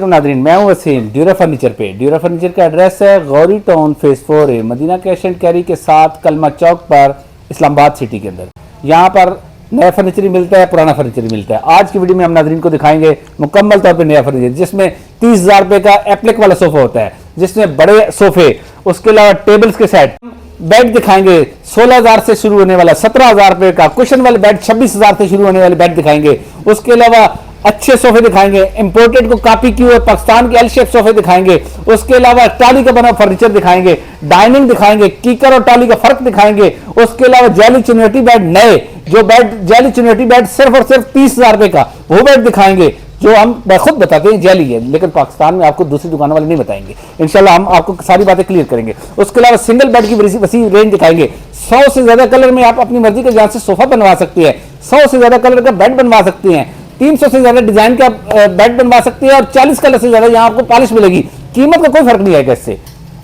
Nadreen, मैं हूं Waseem Dura furniture पे। ड्यूरा फर्नीचर का एड्रेस है Gauri town phase 4 Madina cash and carry के साथ कलमा चौक पर, इस्लामाबाद सिटी के अंदर। यहाँ पर नया फर्नीचर ही मिलता है, पुराना फर्नीचर ही मिलता है। आज की वीडियो में हम नादरीन को दिखाएंगे मुकम्मल तौर पे नया फर्नीचर, जिसमें 30,000 रुपए का एप्लिक वाला सोफा होता है, जिसमें बड़े सोफे, उसके अलावा टेबल्स के सेट, बेड दिखाएंगे 16,000 से शुरू होने वाला, 17,000 रुपए का कुशन वाले बेड, 26,000 से शुरू होने वाले बेड दिखाएंगे। उसके अलावा अच्छे सोफे दिखाएंगे, इंपोर्टेड को कॉपी किए हुए पाकिस्तान के एल शेप सोफे दिखाएंगे। उसके अलावा टाली का बना फर्नीचर दिखाएंगे, डाइनिंग दिखाएंगे, कीकर और टाली का फर्क दिखाएंगे। उसके अलावा जैली चुनौती बेड, नए जो बेड जैली चुनौती बेड सिर्फ और सिर्फ 30,000 रुपए का वो बेड दिखाएंगे, जो हम खुद बताते हैं जैली है, लेकिन पाकिस्तान में आपको दूसरी दुकानों वाले नहीं बताएंगे। इंशाल्लाह हम आपको सारी बातें क्लियर करेंगे। उसके अलावा सिंगल बेड की वसी रेंज दिखाएंगे। 100 से ज्यादा कलर में आप अपनी मर्जी के जहां से सोफा बनवा सकते हैं, 100 से ज्यादा कलर का बेड बनवा सकते हैं, 300 से ज्यादा डिजाइन का बेड बनवा सकते हैं, और 40 कलर से ज्यादा यहाँ आपको पॉलिश मिलेगी। कीमत का कोई फर्क नहीं आएगा इससे।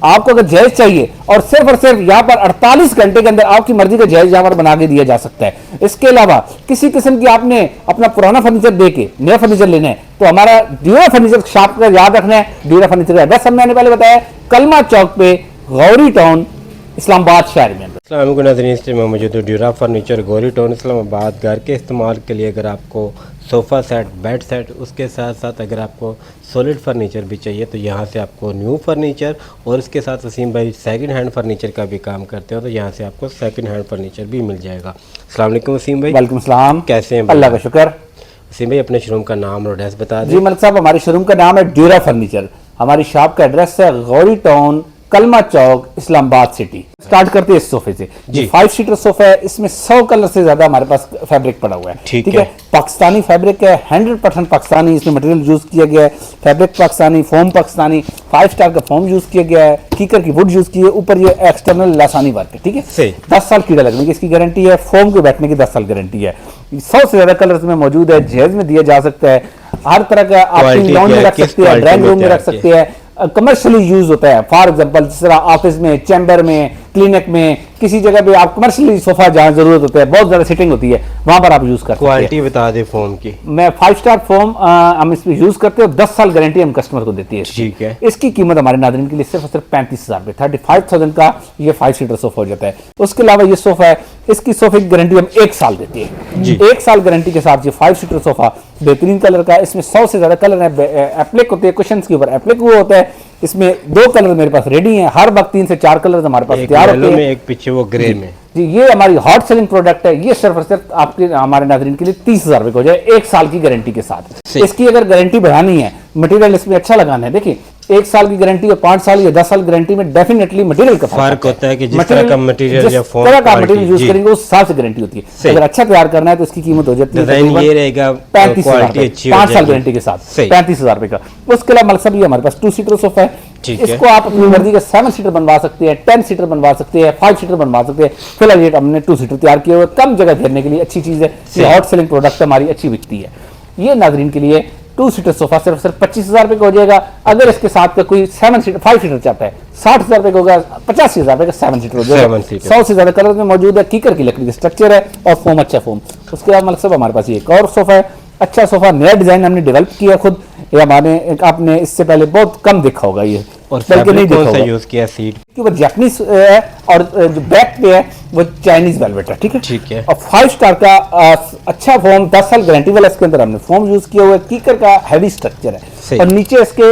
आपको अगर जायज चाहिए और सिर्फ यहाँ पर 48 घंटे के अंदर आपकी मर्जी का जायज यहाँ पर बना के दिया जा सकता है। इसके अलावा किसी किस्म की आपने अपना पुराना फर्नीचर दे के नया फर्नीचर लेना है तो हमारा ड्यूरा फर्नीचर शॉप का याद रखना है। ड्यूरा फर्नीचर का एड्रेस मैंने पहले बताया, कलमा चौक पे, गौरी टाउन, इस्लामाबाद शहर में। अस्सलाम नाज़रीन, इस टाइम मौजूद dura furniture Gauri town Islamabad. घर के इस्तेमाल के लिए अगर आपको सोफ़ा सेट, बेड सेट, उसके साथ साथ अगर आपको सॉलिड फर्नीचर भी चाहिए तो यहाँ से आपको न्यू फर्नीचर, और इसके साथ वसीम भाई सेकंड हैंड फर्नीचर का भी काम करते हो तो यहाँ से आपको सेकंड हैंड फर्नीचर भी मिल जाएगा। अस्सलाम वालेकुम वसीम भाई। वालेकुम सलाम, कैसे हैं? अल्लाह का शुक्र। वसीम भाई अपने शोरूम का नाम और एड्रेस बता दें। जी मलिक साहब, हमारे शोरूम का नाम है ड्यूरा फर्नीचर। हमारी शॉप का एड्रेस है गौरी टाउन, कलमा चौक, इस्लामाबाद सिटी। स्टार्ट करते हैं इस सोफे से जी। 5 सीटर सोफा है, इसमें 100 कलर से ज्यादा हमारे पास फैब्रिक पड़ा हुआ है। ठीक है, पाकिस्तानी फैब्रिक है, 100% पाकिस्तानी इसमें मटेरियल यूज किया गया है। Fabric Pakistani, foam Pakistani, 5 star का फोम यूज किया गया है, कीकर की वुड यूज की है, ऊपर ये एक्सटर्नल लासानी वर्क है। ठीक है, 10 साल कीड़ा लगने की इसकी गारंटी है, फोम के बैठने की 10 साल गारंटी है। 100 से ज्यादा कलर में मौजूद है, जहेज में दिया जा सकता है, हर तरह का आप लॉन में रख सकते हैं, ड्राइंग रूम में रख सकते हैं, कमर्शियली यूज होता है। फॉर एग्जांपल जिस तरह ऑफिस में, चैम्बर में, क्लिनिक में, किसी जगह पे आप कमर्शियली सोफा जहां जरूरत होता है, बहुत ज्यादा सिटिंग होती है, वहां पर आप यूज करते हैं। क्वालिटी बता दे फोम की। मैं 5 स्टार फोम हम इसमें यूज करते हैं, 10 साल गारंटी हम कस्टमर को देती है। ठीक है, इसकी कीमत हमारे नाज़रीन के लिए सिर्फ और सिर्फ 35,000 रुपए, 35,000 का ये 5 सीटर सोफा हो जाता है। उसके अलावा ये सोफा है, इसकी सोफे की गारंटी हम 1 साल देते हैं। 1 साल गारंटी के साथ ये 5 सीटर सोफा बेहतरीन कलर का, इसमें 100 से ज्यादा कलर है, एप्लिक होते हैं, कुशन के ऊपर एप्लिक हुआ होता है। इसमें 2 कलर मेरे पास रेडी हैं, हर वक्त 3 से 4 कलर हमारे पास तैयार होते हैं। एक पीछे वो ग्रे में जी, ये हमारी हॉट सेलिंग प्रोडक्ट है। ये सिर्फ और सिर्फ आपके हमारे नाज़रीन के लिए 30,000 रुपए हो जाए, 1 साल की गारंटी के साथ। इसकी अगर गारंटी बढ़ानी है, मटेरियल इसमें अच्छा लगाना है, देखिए 1 साल की गारंटी और 5 साल या 10 साल गारंटी में डेफिनेटली मटेरियल का फर्क होता है कि जिस तरह का मटेरियल या फोम का मटेरियल यूज करेंगे उस हिसाब से गारंटी होती है। अगर अच्छा तैयार करना है तो इसकी कीमत हो जाती है 35,000, 5 साल गारंटी के साथ 35,000 रुपए का। उसके अलावा मकसद ये हमारे पास 2 सीटर सोफा है। इसको आप अपनी मर्जी का 7 सीटर बनवा सकते हैं, 10 सीटर बनवा सकते हैं, 5 सीटर बनवा सकते हैं। फिलहाल ये हमने 2 सीटर तैयार किए हुए, कम जगह घेरने के लिए अच्छी चीज है। ये हॉट सेलिंग प्रोडक्ट हमारी अच्छी बिकती है। ये नाजरीन के लिए 2 सीटर सोफा सिर्फ 25,000 रुपए का हो जाएगा। अगर इसके साथ का कोई 7 सीटर 5 सीटर चाहता है, 60,000 रुपए का होगा, 85,000 रुपए का 7 सीटर हो जाएगा। 100 से ज्यादा कलर में मौजूद है, कीकर की लकड़ी का स्ट्रक्चर है और फोम अच्छा फोम। उसके बाद मतलब हमारे पास ये एक और सोफा है, अच्छा सोफा, नया डिजाइन हमने डेवलप किया खुद। ये हमारे आपने इससे पहले बहुत कम देखा होगा ये, और बल्कि नहीं देखा होगा। यूज किया सीट कि वो जापानीज है और जो बैक पे है वो चाइनीज वेलवेट है। ठीक है, और 5 स्टार का अच्छा फोम, 10 साल गारंटी वाला इसके अंदर हमने फोम यूज किया हुआ है। कीकर का हैवी स्ट्रक्चर है और नीचे इसके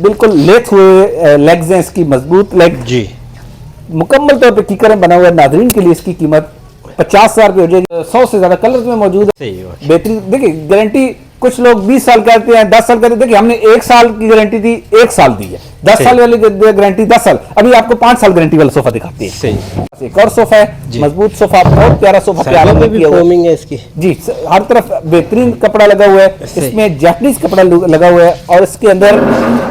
बिल्कुल लेथ हुए लेग्स हैं, इसकी मजबूत लेग जी, मुकम्मल तौर पर कीकर में बना हुआ है। नाजरीन के लिए इसकी कीमत 50,000 रुपये हो जाएगी। 100 से ज्यादा कलर में मौजूद है, बेहतरीन। देखिए गारंटी कुछ लोग 20 साल कहते हैं, 10 साल कहते हैं, देखिए हमने 1 साल की गारंटी दी, 1 साल दी है। 10 साल वाली गारंटी 10 साल, अभी आपको 5 साल गारंटी वाला सोफा दिखाते हैं। एक और सोफा है, मजबूत सोफा, बहुत प्यारा सोफा, फोमिंग है इसकी जी, हर तरफ बेहतरीन कपड़ा लगा हुआ है, इसमें जापानीज कपड़ा लगा हुआ है और इसके अंदर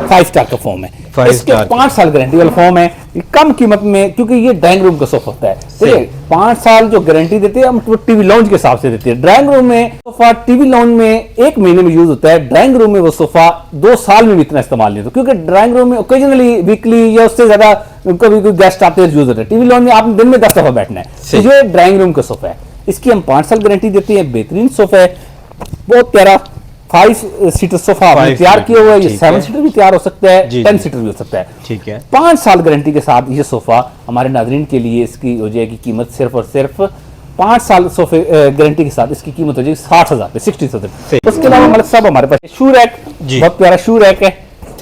5 स्टार का फोम है। इसके 5 साल गारंटी वाला फोम है, कम कीमत में, क्योंकि ये ड्राइंग रूम का सोफा होता है। देखिए 5 साल जो गारंटी देते हैं हम तो टीवी लॉन्च के हिसाब से देते हैं। ड्राइंग रूम में सोफा टीवी लॉन्च में 1 महीने में यूज होता है, ड्राइंग रूम में वो सोफा 2 साल में भी इतना इस्तेमाल नहीं होता, क्योंकि ड्राइंग रूम में ओकेजनली वीकली या उससे ज्यादा कभी कोई गेस्ट आते हैं यूज होता है। टीवी लॉन्च में आपने दिन में 10 दफा बैठना है। तो ये ड्राइंग रूम का सोफा है, इसकी हम 5 साल गारंटी देते हैं। बेहतरीन सोफा है, बहुत प्यारा 5 सीटर सोफा हमने 5 तैयार किया हुआ है। ये ठीक 7 है। सीटर भी तैयार हो सकता है, जी, 10 जी। सीटर भी हो सकता है। ठीक है। 5 साल गारंटी के साथ ये सोफा हमारे नाजरीन के लिए इसकी हो जाएगी कीमत सिर्फ और सिर्फ 5 साल सोफे गारंटी के साथ इसकी कीमत हो जाएगी 60,000 पे, 60,000। उसके अलावा मतलब सब हमारे पास शू रैक, जी। बहुत प्यारा शू रैक है,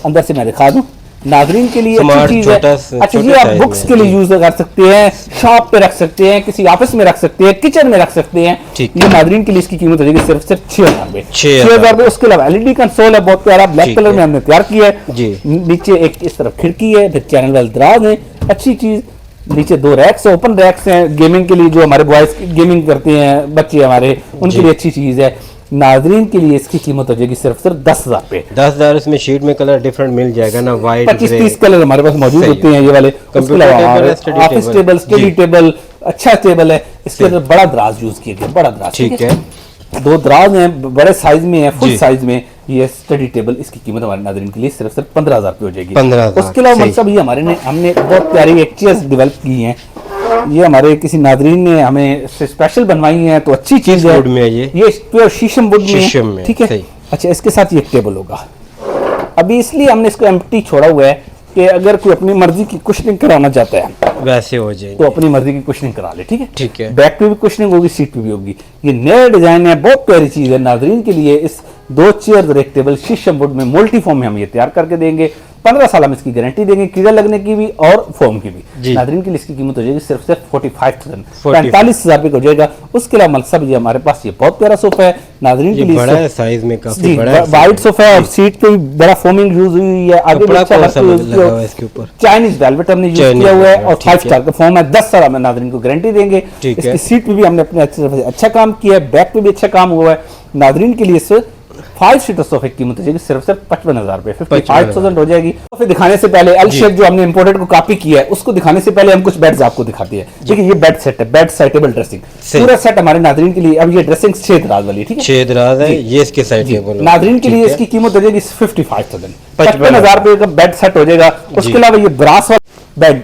अंदर से मैं दिखा दूं नाजरीन के लिए अच्छी स्मार्ट, चीज है। छोटा अच्छा, ये छोटे आप size बुक्स में, के लिए जी। यूज कर सकते हैं, शॉप पे रख सकते हैं, किसी ऑफिस में रख सकते हैं, किचन में रख सकते हैं। ठीक ये नाजरीन के लिए इसकी कीमत हो जाएगी सिर्फ 6,000 रुपए, 6,000 रुपए। उसके अलावा एलईडी कंसोल है, बहुत प्यारा ब्लैक ठीक कलर है। में हमने तैयार किया है। जी। नीचे एक इस तरफ खिड़की है, फिर चैनल वाले दराज है, अच्छी चीज। नीचे 2 रैक्स है, ओपन रैक्स हैं गेमिंग के लिए, जो हमारे बॉयज गेमिंग करते हैं बच्चे हमारे, उनके जी। लिए अच्छी चीज है। नाजरीन के लिए इसकी कीमत हो जाएगी सिर्फ 10,000 रुपए। 10,000 इसमें शीट में कलर डिफरेंट मिल जाएगा ना, वाइट 25-30 कलर हमारे पास मौजूद सही होते हैं ये वाले। उसके कंप्यूटर अलावा टेबल है, study office table. Table, study जी। टेबल, अच्छा टेबल है। इसके अंदर बड़ा दराज यूज किया गया, बड़ा दराज। ठीक है। 2 दराज हैं, बड़े साइज में है, फुल जी। साइज में। ये स्टडी टेबल, इसकी कीमत हमारे नाज़रीन के लिए सिर्फ 15,000 रुपये हो जाएगी। 15,000, उसके अलावा सही। मतलब ये हमने बहुत प्यारी एक चेयर्स डेवलप की हैं। ये हमारे किसी नाजरीन ने हमें स्पेशल बनवाई है, तो अच्छी चीज है। वुड में है ये? प्योर शीशम वुड में है। शीशम में, ठीक है। सही। अच्छा, इसके साथ ये एक टेबल होगा। अभी इसलिए हमने इसको एम्प्टी छोड़ा हुआ है कि अगर कोई अपनी मर्जी की कुशनिंग कराना चाहता है वैसे हो जाएंगे। तो अपनी मर्जी की कुशनिंग करा ले। ठीक है। ठीक है। बैक पे भी कुशनिंग होगी, सीट पे भी होगी। ये नया डिजाइन है, बहुत प्यारी चीज है नाजरीन के लिए। इस 2 चेयर और एक टेबल शीशम वुड में मल्टी फॉर्म में हम ये तैयार करके देंगे। 15 साल हम इसकी गारंटी देंगे, कीड़ा लगने की भी और फोम की भी। जी। नाजरीन के लिए इसकी कीमत हो जाएगी सिर्फ 45,000, 45,000 45,000 रुपये हो जाएगा। उसके अलावा मकसद ये हमारे पास ये बहुत प्यारा सोफा है नाजरीन ये के लिए। बड़ा है साइज में, काफी जी, बड़ा है। वाइट सोफा है और सीट पे भी बड़ा फोमिंग यूज हुई है। आगे भी कपड़ा अच्छा कौन सा यूज लगा हुआ है इसके ऊपर? चाइनीज वेलवेट हमने यूज चाइनीज किया हुआ है वेलवेट, और ठीक 5 है। स्टार का फॉर्म है। 10 साल हमें नाजरीन को गारंटी देंगे। ठीक है। इसकी सीट पे भी हमने अपने अच्छा काम किया है, बैक पे भी अच्छा काम हुआ है। नाजरीन के लिए इस 5 सीटर सोफे की कीमत हो जाएगी सिर्फ 55,000 रुपए, 55,000 हो जाएगी। सोफे दिखाने से पहले एल शेप जो हमने इंपोर्टेड को कॉपी किया है, उसको दिखाने से पहले हम कुछ बेड्स आपको दिखाते हैं। देखिए, ये बेड सेट है, बेड साइटेबल ड्रेसिंग, सही। पूरा सेट हमारे नाजरीन के लिए। अब ये ड्रेसिंग 6 दराज वाली, ठीक है। 6 दराज है, ये इसके साइड जी, टेबल नाजरीन के लिए इसकी कीमत हो जाएगी 55,000, 55,000 रुपए का बेड सेट हो जाएगा। उसके अलावा ये ब्रास वाला बेड,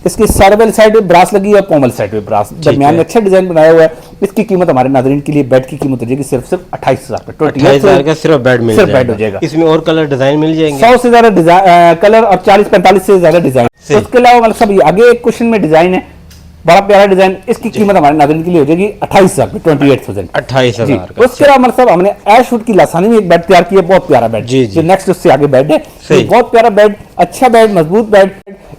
इसकी साइड साइड में ब्रास लगी है, पोमल साइड पे ब्रास, दरमियान में अच्छा डिजाइन बनाया हुआ है। इसकी कीमत हमारे नाजरीन के लिए बेड की कीमत हो जाएगी सिर्फ 28,000 रुपए, 28,000 का सिर्फ बेड मिल सिर्फ जाएगा। बेड हो जाएगा। इसमें और कलर डिजाइन मिल जाएंगे? 100 से ज्यादा डिजाइन कलर और 40-45 से ज्यादा डिजाइन। सही। उसके अलावा मतलब सब आगे एक क्वेश्चन में डिजाइन है, बड़ा प्यारा डिजाइन। इसकी कीमत हमारे नाजरीन के लिए हो जाएगी 28,000 रुपए, 28,000। 28,000 का। उसके अलावा मतलब हमने ऐशवुड की लासानी में एक बेड तैयार किया, बहुत प्यारा बेड। जी, जी। जो नेक्स्ट उससे आगे बेड है, सही। ये बहुत प्यारा बेड, अच्छा बेड, मजबूत बेड।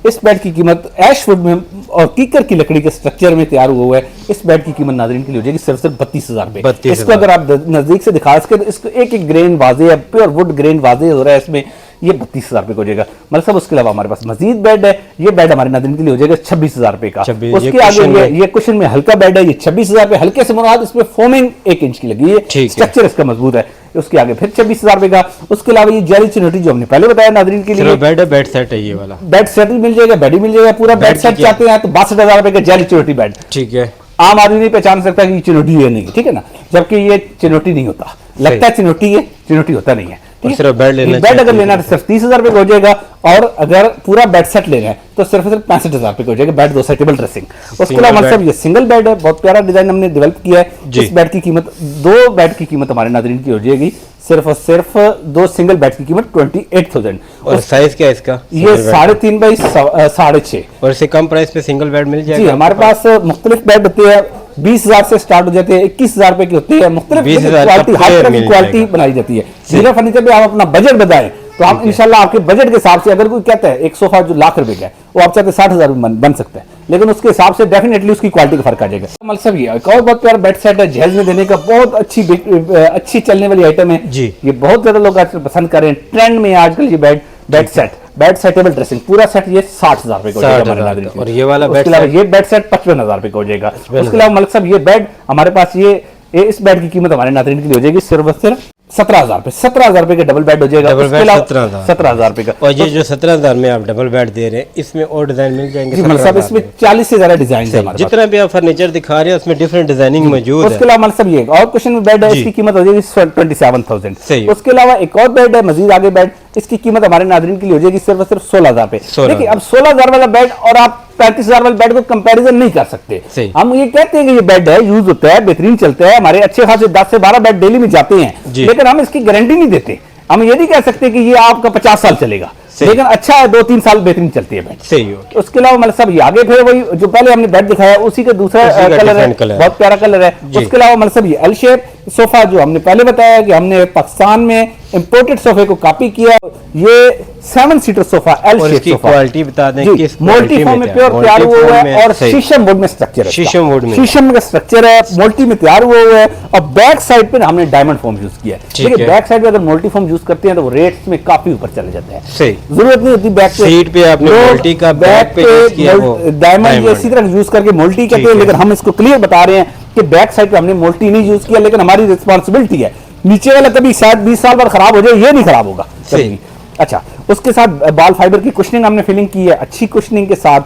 इस बेड की कीमत ऐशवुड में और कीकर की लकड़ी के स्ट्रक्चर में तैयार हुआ है। इस बेड की कीमत नाजरीन के लिए हो जाएगी सिर्फ 32,000 रुपए। 32,000। इसको अगर आप नजदीक से दिखा सके तो इसको एक एक ग्रेन वाजे है, प्योर वुड ग्रेन वाजे हो रहा है इसमें। ये 32,000 रुपए का हो जाएगा। मतलब सब उसके अलावा हमारे पास मजीद बेड है। ये बेड हमारे नाज़रीन के लिए हो जाएगा 26,000 रुपए का। 26, उसके ये आगे कुशन में। ये कुशन में हल्का बेड है, ये 26,000 रुपए। हल्के से मुराद इसमें फोमिंग 1 इंच की लगी है, ठीक है। स्ट्रक्चर इसका मजबूत है। उसके आगे फिर 26,000 रुपए का। उसके अलावा ये जेली चिनोटी जो हमने पहले बताया नाज़रीन के लिए, सिर्फ बेड है, बेड सेट है ये वाला। बेड सेट भी मिल जाएगा, बेड ही मिल जाएगा, पूरा बेड बेड सेट की क्या- चाहते हैं तो 62,000 रुपए का जेली चिनोटी बेड। ठीक है। आम आदमी नहीं पहचान सकता कि ये चिनोटी है नहीं, ठीक है ना, जबकि ये चिनोटी नहीं होता, लगता है चिनोटी है, चिनोटी होता नहीं है। ठीक है? सिर्फ बेड लेना बेड चाहते अगर हैं लेना है तो सिर्फ 30,000 रुपए का हो जाएगा, और अगर पूरा बेड सेट लेना है तो सिर्फ 65,000 रुपए का हो जाएगा। Bed 2 side table dressing. उसके सिंगल अलावा बेड। मतलब ये सिंगल बेड है, बहुत प्यारा डिजाइन हमने डेवलप किया है। जी। इस बेड की कीमत, 2 बेड की कीमत हमारे नाज़रीन की हो जाएगी सिर्फ और सिर्फ 2 सिंगल बेड की कीमत 28,000। और साइज क्या है इसका? ये 3.5 बाई 6.5। और इससे कम प्राइस पे सिंगल बेड मिल जी, जाएगा? हमारे पास मुख्तलिफ बेड होते हैं, 20,000 से स्टार्ट हो जाते हैं, 21,000 रुपए की होती है। मुख्तलिफ 20,000 क्वालिटी, का हर तरह मिल की क्वालिटी जाएगा। बनाई जाती है। जीरा फर्नीचर पे आप अपना बजट बताएं तो आप इंशाल्लाह आपके बजट के हिसाब से, अगर कोई कहता है एक सोफा जो लाख रुपए का है वो आप चाहते 60,000 में बन सकता है, लेकिन उसके हिसाब से डेफिनेटली उसकी क्वालिटी का फर्क आ जाएगा। मतलब ये एक और बहुत प्यारा बेड सेट है, जहेज में देने का बहुत अच्छी चलने वाली आइटम है जी। ये बहुत ज्यादा लोग आजकल पसंद कर रहे हैं, ट्रेंड में है आजकल ये bed set, bed settable dressing, पूरा सेट ये 60,000 रुपए का हो जाएगा हमारे 60,000 नाज़रीन के। और ये वाला उसके बेड अलावा सेट? ये बेड सेट 55,000 रुपए का हो जाएगा। उसके अलावा मलिक साहब ये बेड हमारे पास इस बेड की कीमत हमारे नाज़रीन के लिए हो जाएगी सिर्फ 17,000 रुपए। 17,000 रुपए का डबल बेड हो जाएगा। डबल उसके बेड अलावा 17,000 17,000 रुपए का। और ये जो 17,000 में आप डबल बेड दे रहे हैं, इसमें और डिजाइन मिल जाएंगे? जी मलिक साहब, 17,000 इसमें 40 से ज्यादा डिजाइन है हमारे पास। जितना भी आप फर्नीचर दिखा रहे हैं उसमें डिफरेंट डिजाइनिंग मौजूद उसके है। अलावा मलिक साहब ये एक और क्वेश्चन में बेड है, जी। इसकी कीमत हो जाएगी 27,000। सही। उसके अलावा एक और बेड है मजीद आगे बेड, इसकी कीमत हमारे नाज़रीन के लिए हो जाएगी सिर्फ 16,000 रुपए। 16,000। देखिए अब 16,000 वाला बेड और आप 35,000 वाले बेड को कंपैरिजन नहीं कर सकते। सही। हम ये कहते हैं कि ये बेड है, यूज होता है, बेहतरीन चलता है, हमारे अच्छे खासे 10 से 12 बेड डेली में जाते हैं, जी। लेकिन हम इसकी गारंटी नहीं देते। हम ये नहीं कह सकते कि ये आपका 50 साल चलेगा, लेकिन अच्छा है 2-3 साल बेहतरीन चलती है बेड। सही हो। उसके अलावा मतलब सब ये आगे फिर वही जो पहले हमने बेड दिखाया उसी का दूसरा उसी का कलर है, different color है। बहुत प्यारा कलर है। जी। उसके अलावा मतलब सब ये एल शेप सोफा जो हमने पहले बताया कि हमने पाकिस्तान में इंपोर्टेड सोफे को कॉपी किया। ये 7 सीटर सोफा एल और शेप इसकी सोफा, क्वालिटी बता दें जी, किस मल्टी फॉर्म में प्योर तैयार हुआ हुआ है और शीशम वुड में स्ट्रक्चर है। शीशम वुड में। शीशम का स्ट्रक्चर है, मल्टी में तैयार हुआ हुआ है और बैक साइड पे हमने डायमंड फॉर्म यूज किया है। ठीक देखिए है। बैक साइड पे अगर मल्टी फॉर्म यूज करते हैं तो वो रेट्स में काफी ऊपर चले जाते हैं। सही। जरूरत नहीं होती बैक पे सीट पे आपने लोग मल्टी का बैक पे यूज किया वो डायमंड इसी तरह यूज करके मल्टी कहते हैं, है। लेकिन हम इसको क्लियर बता रहे हैं कि बैक साइड पे हमने मल्टी नहीं यूज किया, लेकिन हमारी रिस्पांसिबिलिटी है। नीचे वाला कभी शायद 20 साल बाद खराब हो जाए, ये नहीं खराब होगा कभी भी। अच्छा, उसके साथ बाल फाइबर की कुशनिंग हमने फिलिंग की है, अच्छी कुशनिंग के साथ।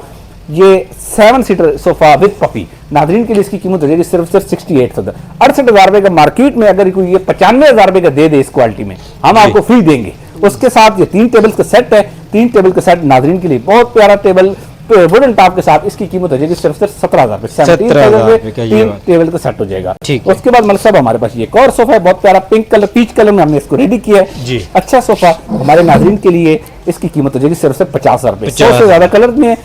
ये 7 सीटर सोफा विद पफी, नाजरीन के लिए इसकी कीमत हो जाएगी सिर्फ 68,000 68,000 रुपए का। मार्केट में अगर कोई ये 95,000 रुपए का दे दे इस क्वालिटी में, हम आपको फ्री देंगे। उसके साथ ये 3 टेबल का सेट है, 3 टेबल का सेट नाजरीन के लिए बहुत प्यारा टेबल वुडन टॉप के साथ इसकी कीमत हो जाएगी सिर्फ 17,000 रुपए। 17,000 रुपए का ये 3 बात। टेबल का सेट हो जाएगा। ठीक है। उसके बाद मतलब सब हमारे पास ये एक और सोफा है, बहुत प्यारा पिंक कलर पीच कलर में हमने इसको रेडी किया है। जी। अच्छा सोफा हमारे नाजरीन के लिए, इसकी कीमत हो जाएगी सिर्फ 50,000 रुपए। 100 से 50,000 ज्यादा कलर में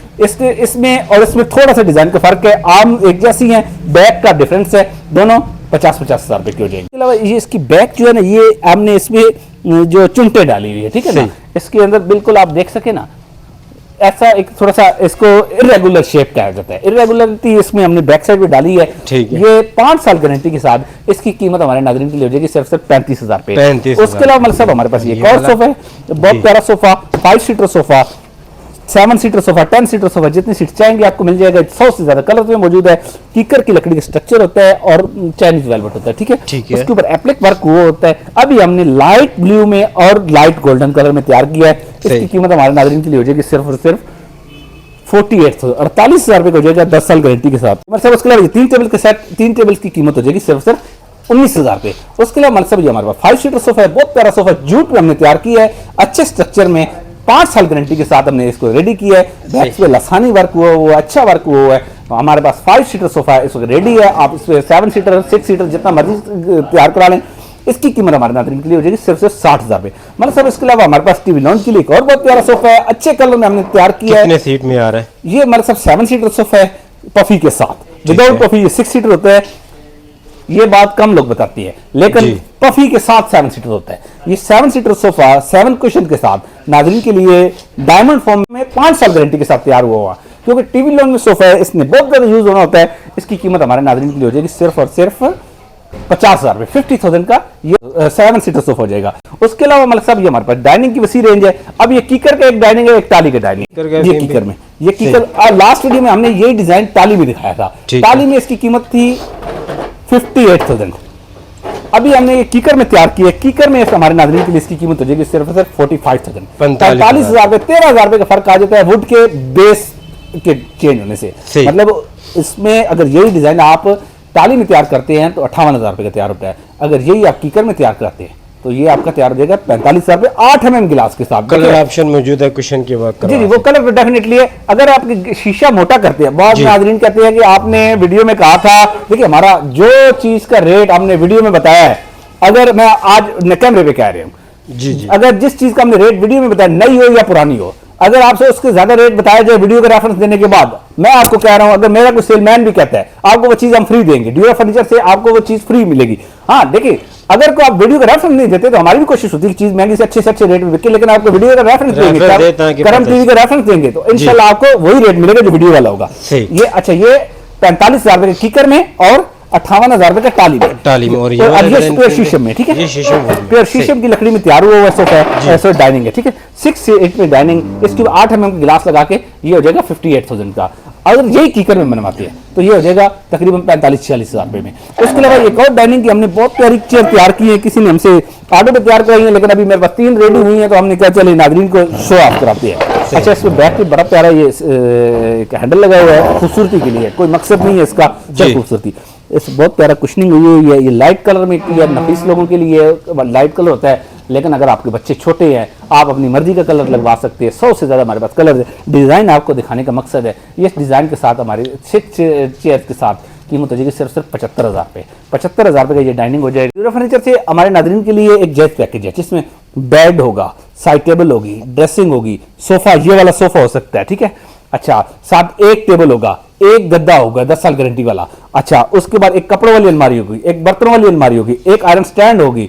इसमें और इसमें थोड़ा सा डिजाइन का फर्क है, आम एक जैसी है, बैक का डिफरेंस है, दोनों 50,000 रुपए की हो जाएंगे। इसके अलावा ये इसकी बैक जो है ना, ये हमने इसमें जो चुनटे डाली हुई है, ठीक है ना, इसके अंदर बिल्कुल आप देख सके ना, ऐसा एक थोड़ा सा इसको इरेगुलर शेप कहा जाता है। इरेगुलरिटी इसमें हमने बैक साइड पे डाली है। ठीक है। ये 5 साल गारंटी के साथ इसकी कीमत हमारे नाज़रीन के लिए हो जाएगी सिर्फ 35,000 रुपए। 35,000। उसके अलावा मतलब हमारे पास ये एक और वाला? सोफा है, बहुत प्यारा sofa, 5 seater sofa, 7 seater sofa, 10 seater sofa, जितनी सीट चाहेंगे आपको मिल जाएगा। 100 से ज्यादा कलर में मौजूद है। कीकर की लकड़ी का स्ट्रक्चर होता है और चाइनीज वेलवेट होता है, ठीक है। ठीक है। उसके ऊपर एप्लिक वर्क हुआ होता है। अभी हमने लाइट ब्लू में और लाइट गोल्डन कलर में तैयार किया है। इसकी सही। कीमत हमारे नाज़रीन के लिए हो जाएगी सिर्फ और सिर्फ 48,000 रुपए का हो जाएगा 10 साल गारंटी के साथ। मतलब उसके अलावा 3 टेबल के सेट, 3 टेबल की कीमत हो जाएगी सिर्फ 19,000 रुपए। उसके अलावा मतलब ये हमारे पास 5 सीटर सोफा है, बहुत प्यारा सोफा, जूट में हमने तैयार किया है, अच्छे स्ट्रक्चर में, 5 साल गारंटी के साथ हमने इसको रेडी किया है। बैक पे लसानी वर्क हुआ हुआ, अच्छा वर्क हुआ हुआ है। हमारे पास 5 सीटर सोफा है, इस वक्त रेडी है। आप इस 7 सीटर 6 सीटर जितना मर्जी तैयार करा लें। इसकी कीमत हमारे नाज़रीन के लिए हो जाएगी सिर्फ 60,000 रुपए। मतलब सब इसके अलावा हमारे पास टीवी लॉन्च के लिए एक और बहुत प्यारा सोफा है, अच्छे कलर में हमने तैयार किया है। कितने सीट में आ रहा है? ये मतलब सब 7 सीटर सोफा है पफी के साथ। विदाउट पफी ये 6 सीटर होता है। ये बात कम लोग बताती है, लेकिन जी। पफी के साथ 7 सीटर होता है। ये 7 सीटर सोफा 7 कुशन के साथ नाज़रीन के लिए डायमंड फॉर्म में 5 साल गारंटी के साथ तैयार हुआ, क्योंकि टीवी लॉन्च में सोफा है, इसमें बहुत ज्यादा यूज होना होता है। इसकी कीमत हमारे नाज़रीन के लिए हो जाएगी सिर्फ और सिर्फ 50,000 रुपए। 50,000 का ये 7 सीटर सोफा हो जाएगा। उसके अलावा मतलब सब ये हमारे पास डाइनिंग की वसी रेंज है। अब ये कीकर का एक डाइनिंग है, एक टाली का डाइनिंग। ये कीकर में, ये कीकर लास्ट वीडियो में हमने यही डिजाइन टाली में दिखाया था। टाली में इसकी कीमत थी 58,000। अभी हमने ये कीकर में तैयार किया। कीकर में हमारे नाज़रीन के लिए इसकी कीमत हो जाएगी सिर्फ 45,000। 45,000 रुपए, 13,000 रुपए का फर्क आ जाता है वुड के बेस के चेंज होने से। मतलब इसमें अगर यही डिजाइन आप टाली में तैयार करते हैं तो 58,000 रुपए का तैयार होता है। अगर यही आप कीकर में तैयार कराते हैं तो ये आपका तैयार हो जाएगा 45,000 रुपए 8 mm गिलास के साथ। कलर ऑप्शन मौजूद है कुशन की बात जी जी, वो कलर डेफिनेटली है। अगर आप शीशा मोटा करते हैं, बहुत नाज़रीन कहते हैं कि आपने वीडियो में कहा था, देखिए हमारा जो चीज का रेट हमने वीडियो में बताया है, अगर मैं आज कैमरे पे कह रहा हूँ, जी जी, अगर जिस चीज का हमने रेट वीडियो में बताया, नई हो या पुरानी हो, अगर आपसे उसके ज्यादा रेट बताया जाए वीडियो का रेफरेंस देने के बाद, मैं आपको कह रहा हूं, अगर मेरा कोई सेलमैन भी कहता है आपको वो चीज हम फ्री देंगे, ड्यूरा फर्नीचर से आपको वो चीज फ्री मिलेगी। हाँ देखिए, अगर को आप वीडियो का रेफरेंस नहीं देते तो हमारी भी कोशिश होती है चीज महंगी से अच्छे रेट में बिके, लेकिन आपको वीडियो का रेफरेंस देंगे, करम टीवी का रेफरेंस देंगे तो इंशाल्लाह आपको वही रेट मिलेगा जो वीडियो वाला होगा। ये अच्छा, ये 45,000 रुपए के कीकर में और 58,000 रुपए का टाली में और ये प्योर शीशम में, ठीक है, प्योर शीशम की लकड़ी में तैयार हुआ सोफा है, ऐसा डाइनिंग है, ठीक है, 6 से 8 में डाइनिंग। इसके 8 mm गिलास लगा के ये हो जाएगा 58,000 का। अगर यही कीकर में बनवाते हैं तो ये हो जाएगा तकरीबन 45-46,000 रुपए में। उसके अलावा एक और डाइनिंग की हमने बहुत प्यारी चेयर तैयार की है, किसी ने हमसे ऑर्डर पे तैयार कराई है, लेकिन अभी मेरे पास 3 रेडी हुई है, तो हमने कहा चले नाज़रीन को शो ऑफ कराते हैं। अच्छा, इसमें बैक पे बड़ा प्यारा ये हैंडल लगा हुआ है, खूबसूरती के लिए, कोई मकसद नहीं है इसका, खूबसूरती। इस बहुत प्यारा कुशनिंग हुई है। ये लाइट कलर में किया, नफीस लोगों के लिए लाइट कलर होता है, लेकिन अगर आपके बच्चे छोटे हैं, आप अपनी मर्जी का कलर लगवा सकते हैं। 100 से ज़्यादा हमारे पास कलर है। डिज़ाइन आपको दिखाने का मकसद है। इस डिज़ाइन के साथ हमारे 6 चेयर्स के साथ कीमत हो जाएगी सिर्फ 75,000 रुपये। 75,000 रुपये का ये डाइनिंग हो जाएगी। ड्यूरा फर्नीचर से हमारे नाज़रीन के लिए एक जायज़ पैकेज है जिसमें बेड होगा, साइड टेबल होगी, ड्रेसिंग होगी, सोफ़ा, ये वाला सोफ़ा हो सकता है, ठीक है। अच्छा, साथ एक टेबल होगा, एक गद्दा होगा 10 साल गारंटी वाला। अच्छा, उसके बाद एक कपड़ों वाली अलमारी होगी, एक बर्तनों वाली अलमारी होगी, एक आयरन स्टैंड होगी,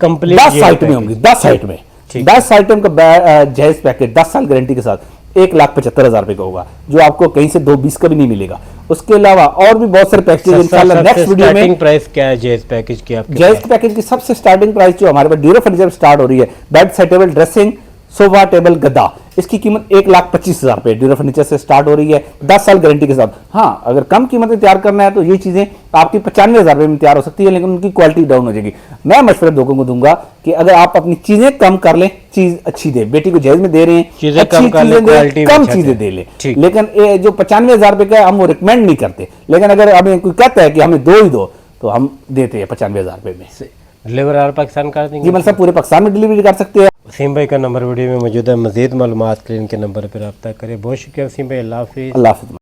कंप्लीट 10 आइटमें होंगी, 10 आइटमें, 10 आइटम का जायज़ पैकेज 10 साल गारंटी के साथ 1,75,000 रुपये का होगा, जो आपको कहीं से 220 का भी नहीं मिलेगा। उसके अलावा और भी बहुत सारे पैकेज इंशाल्लाह नेक्स्ट वीडियो में। स्टार्टिंग प्राइस क्या है जायज़ पैकेज की आपके? जायज़ पैकेज की सबसे स्टार्टिंग प्राइस जो हमारे पास ड्यूरा फर्नीचर स्टार्ट हो रही है, bed, side table, dressing, sofa, table, गद्दा, इसकी कीमत 1,25,000 रुपये ड्यूरा फर्नीचर से स्टार्ट हो रही है 10 साल गारंटी के साथ। हाँ, अगर कम कीमत में तैयार करना है तो ये चीज़ें आपकी 95,000 रुपये में तैयार हो सकती है, लेकिन उनकी क्वालिटी डाउन हो जाएगी। मैं मशवरा लोगों को दूंगा कि अगर आप अपनी चीज़ें कम कर लें, चीज़ अच्छी दे। बेटी को जहेज में दे रहे हैं, चीज़ें कम कर लें, क्वालिटी कम अच्छा चीज़ें दे। दे लें। ठीक। लेकिन ये जो 95,000 रुपये का है, हम वो रिकमेंड नहीं करते। लेकिन अगर हमें कोई कहता है कि हमें दो ही दो, तो हम देते हैं 95,000 रुपये में। डिलीवर आर पाकिस्तान कर देंगे जी मतलब साहब पूरे पाकिस्तान में डिलीवरी कर सकते हैं। वसीम भाई का नंबर वीडियो में मौजूद है। मज़ीद मालूमात के लिए इनके नंबर पर रब्ता करें। बहुत शुक्रिया वसीम भाई। अल्लाह हाफिज़। अल्लाह हाफ़िज़।